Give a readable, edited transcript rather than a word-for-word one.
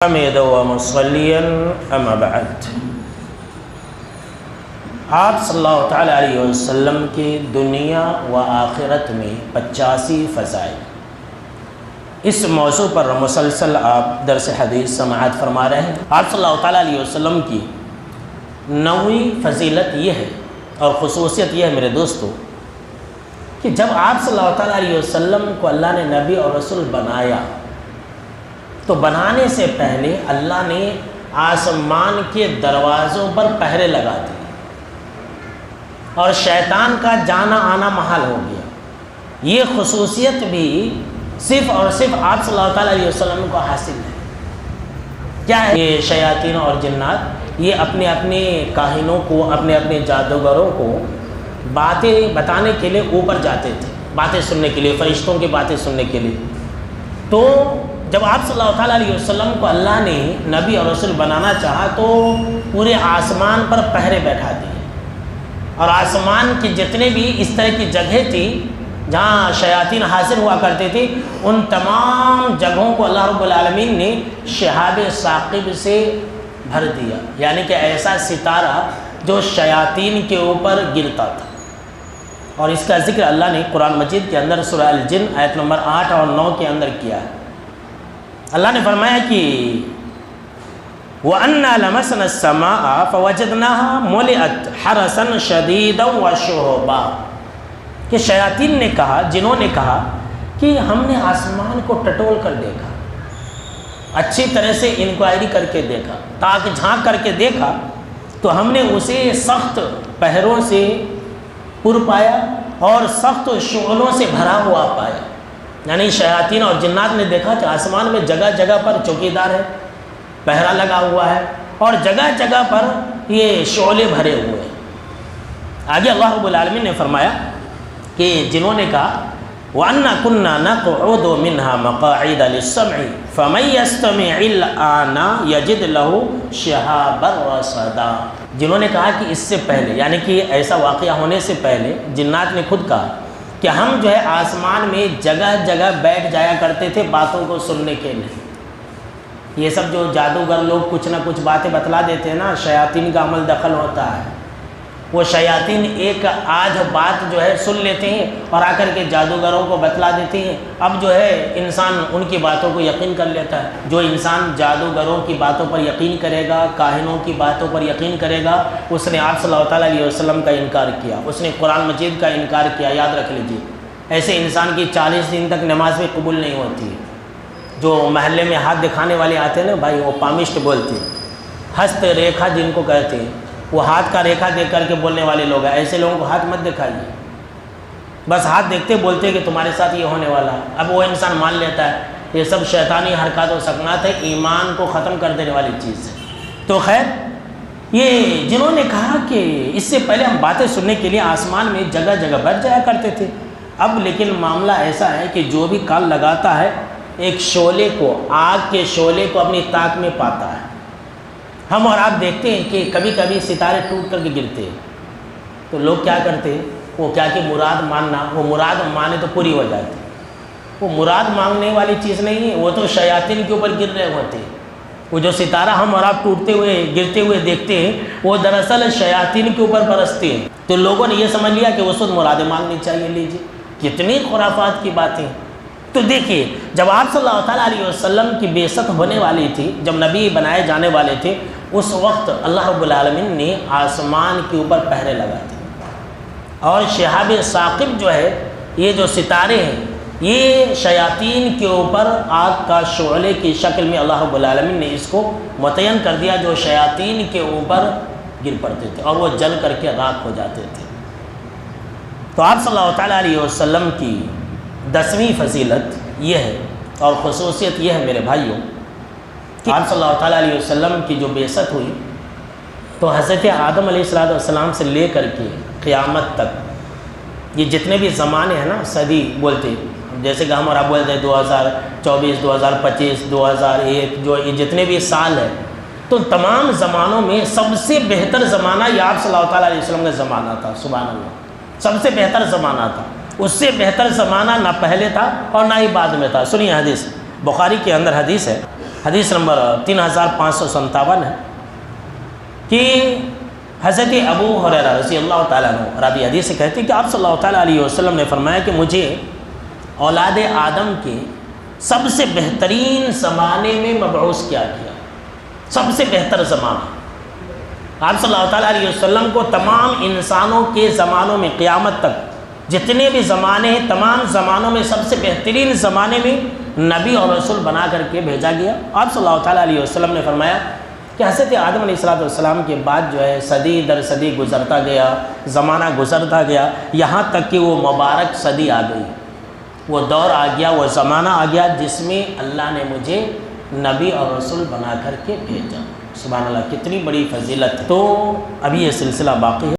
حميدا ومصليا اما بعد۔ آپ صلی اللہ تعالیٰ علیہ وسلم کی دنیا و آخرت میں 85 فضائل، اس موضوع پر مسلسل آپ درس حدیث سماعت فرما رہے ہیں۔ آپ صلی اللہ تعالیٰ علیہ وسلم کی 9ویں فضیلت یہ ہے اور خصوصیت یہ ہے میرے دوستو کہ جب آپ صلی اللہ تعالیٰ علیہ وسلم کو اللہ نے نبی اور رسول بنایا تو بنانے سے پہلے اللہ نے آسمان کے دروازوں پر پہرے لگا دیے اور شیطان کا جانا آنا محال ہو گیا۔ یہ خصوصیت بھی صرف اور صرف آپ صلی اللہ تعالیٰ علیہ وسلم کو حاصل ہے۔ کیا ہے؟ یہ شیاطین اور جنات یہ اپنے اپنے کاہنوں کو، اپنے اپنے جادوگروں کو باتیں بتانے کے لیے اوپر جاتے تھے، باتیں سننے کے لیے، فرشتوں کی باتیں سننے کے لیے۔ تو جب آپ صلی اللہ تعالیٰ علیہ وسلم کو اللہ نے نبی اور رسول بنانا چاہا تو پورے آسمان پر پہرے بیٹھا دیے، اور آسمان کی جتنے بھی اس طرح کی جگہیں تھیں جہاں شیاطین حاضر ہوا کرتے تھے، ان تمام جگہوں کو اللہ رب العالمین نے شہاب ثاقب سے بھر دیا، یعنی کہ ایسا ستارہ جو شیاطین کے اوپر گرتا تھا۔ اور اس کا ذکر اللہ نے قرآن مجید کے اندر سورہ الجن آیت نمبر 8 اور 9 کے اندر کیا ہے۔ اللہ نے فرمایا کہ وَأَنَّا لَمَسْنَا السَّمَاءَ فَوَجَدْنَاهَا مُلِئَتْ حَرَسًا شَدِيدًا وَشُهُبًا، کہ شیاطین نے کہا، جنہوں نے کہا کہ ہم نے آسمان کو ٹٹول کر دیکھا، اچھی طرح سے انکوائری کر کے دیکھا، تاکہ جھانک کر کے دیکھا تو ہم نے اسے سخت پہروں سے پر پایا اور سخت شعلوں سے بھرا ہوا پایا۔ یعنی شیاطین اور جنات نے دیکھا کہ آسمان میں جگہ جگہ پر چوکیدار ہے، پہرا لگا ہوا ہے، اور جگہ جگہ پر یہ شعلے بھرے ہوئے ہیں۔ آگے اللہ رب العالمین نے فرمایا کہ جنہوں نے کہا وَأَنَّا كُنَّا نَقْعُدُ مِنْهَا مَقَاعِدَ لِلسَّمْعِ فَمَن يَسْتَمِعِ الْآنَ يَجِدْ لَهُ شِهَابًا رَّصَدًا، جنہوں نے کہا کہ اس سے پہلے، یعنی کہ ایسا واقعہ ہونے سے پہلے جنات نے خود کہا کہ ہم جو ہے آسمان میں جگہ جگہ بیٹھ جایا کرتے تھے باتوں کو سننے کے لیے۔ یہ سب جو جادوگر لوگ کچھ نہ کچھ باتیں بتلا دیتے ہیں نا، شیاطین کا عمل دخل ہوتا ہے۔ وہ شیاطین ایک آدھ بات جو ہے سن لیتے ہیں اور آ کر کے جادوگروں کو بتلا دیتے ہیں۔ اب جو ہے انسان ان کی باتوں کو یقین کر لیتا ہے۔ جو انسان جادوگروں کی باتوں پر یقین کرے گا، کاہنوں کی باتوں پر یقین کرے گا، اس نے آپ صلی اللہ تعالیٰ علیہ وسلم کا انکار کیا، اس نے قرآن مجید کا انکار کیا۔ یاد رکھ لیجیے، ایسے انسان کی 40 دن تک نماز بھی قبول نہیں ہوتی ہے۔ جو محلے میں ہاتھ دکھانے والے آتے ہیں نا بھائی، وہ پامشٹ بولتے ہیں، ہست ریکھا جن کو کہتے ہیں، وہ ہاتھ کا ریکھا دیکھ کر کے بولنے والے لوگ ہیں۔ ایسے لوگوں کو ہاتھ مت دکھائیے، بس ہاتھ دیکھتے بولتے کہ تمہارے ساتھ یہ ہونے والا ہے۔ اب وہ انسان مان لیتا ہے یہ سب شیطانی حرکات و سکنات ہے، ایمان کو ختم کر دینے والی چیز ہے۔ تو خیر، یہ جنہوں نے کہا کہ اس سے پہلے ہم باتیں سننے کے لیے آسمان میں جگہ جگہ بیٹھ جایا کرتے تھے، اب لیکن معاملہ ایسا ہے کہ جو بھی کان لگاتا ہے ایک شعلے کو، آگ کے شعلے کو اپنی طاق میں پاتا ہے۔ ہم اور آپ دیکھتے ہیں کہ کبھی کبھی ستارے ٹوٹ کر کے گرتے ہیں تو لوگ کیا کرتے ہیں، وہ کیا کہ مراد ماننا، وہ مراد مانے تو پوری ہو جاتی۔ وہ مراد مانگنے والی چیز نہیں ہے، وہ تو شیاطین کے اوپر گر رہے ہوتے ہیں۔ وہ جو ستارہ ہم اور آپ ٹوٹتے ہوئے گرتے ہوئے دیکھتے ہیں وہ دراصل شیاطین کے اوپر برستے ہیں۔ تو لوگوں نے یہ سمجھ لیا کہ اس وقت مرادیں مانگنی چاہیے۔ لیجیے کتنی خرافات کی باتیں۔ تو دیکھیے، جب آپ صلی اللہ تعالیٰ علیہ وسلم کی بعثت ہونے والی تھی، جب نبی بنائے جانے والے تھے، اس وقت اللہ رب العالمین نے آسمان کے اوپر پہرے لگا دیے، اور شہاب ثاقب جو ہے، یہ جو ستارے ہیں، یہ شیاطین کے اوپر آگ کا شعلے کی شکل میں اللہ رب العالمین نے اس کو متعین کر دیا، جو شیاطین کے اوپر گر پڑتے تھے اور وہ جل کر کے راکھ ہو جاتے تھے۔ تو آپ صلی اللہ تعالیٰ علیہ وسلم کی 10ویں فضیلت یہ ہے اور خصوصیت یہ ہے میرے بھائیوں کہ آپ صلی اللہ تعالیٰ علیہ وسلم کی جو بعثت ہوئی تو حضرت آدم علیہ السلام سے لے کر کے قیامت تک یہ جتنے بھی زمانے ہیں نا، صدی بولتے، جیسے کہ ہم اور آپ بولتے ہیں 2024 2025 2001، جو یہ جتنے بھی سال ہیں، تو تمام زمانوں میں سب سے بہتر زمانہ یہ آپ صلی اللہ تعالیٰ علیہ وسلم کا زمانہ تھا۔ سبحان اللہ، سب سے بہتر زمانہ تھا۔ اس سے بہتر زمانہ نہ پہلے تھا اور نہ ہی بعد میں تھا۔ سنیے حدیث، بخاری کے اندر حدیث ہے حدیث نمبر 3557 ہے کہ حضرت ابو ہریرہ رضی اللہ تعالیٰ عنہ راوی حدیث سے کہتے ہیں کہ آپ صلی اللہ تعالیٰ علیہ وسلم نے فرمایا کہ مجھے اولاد آدم کے سب سے بہترین زمانے میں مبعوث کیا گیا، سب سے بہتر زمانہ۔ آپ صلی اللہ تعالیٰ علیہ وسلم کو تمام انسانوں کے زمانوں میں قیامت تک جتنے بھی زمانے ہیں تمام زمانوں میں سب سے بہترین زمانے میں نبی اور رسول بنا کر کے بھیجا گیا۔ آپ صلی اللہ تعالیٰ علیہ وسلم نے فرمایا کہ حضرت آدم علیہ السلام کے بعد جو ہے صدی در صدی گزرتا گیا، زمانہ گزرتا گیا، یہاں تک کہ وہ مبارک صدی آ گئی، وہ دور آ گیا، وہ زمانہ آ گیا جس میں اللہ نے مجھے نبی اور رسول بنا کر کے بھیجا۔ سبحان اللہ، کتنی بڑی فضیلت ہے۔ تو ابھی یہ سلسلہ باقی ہے۔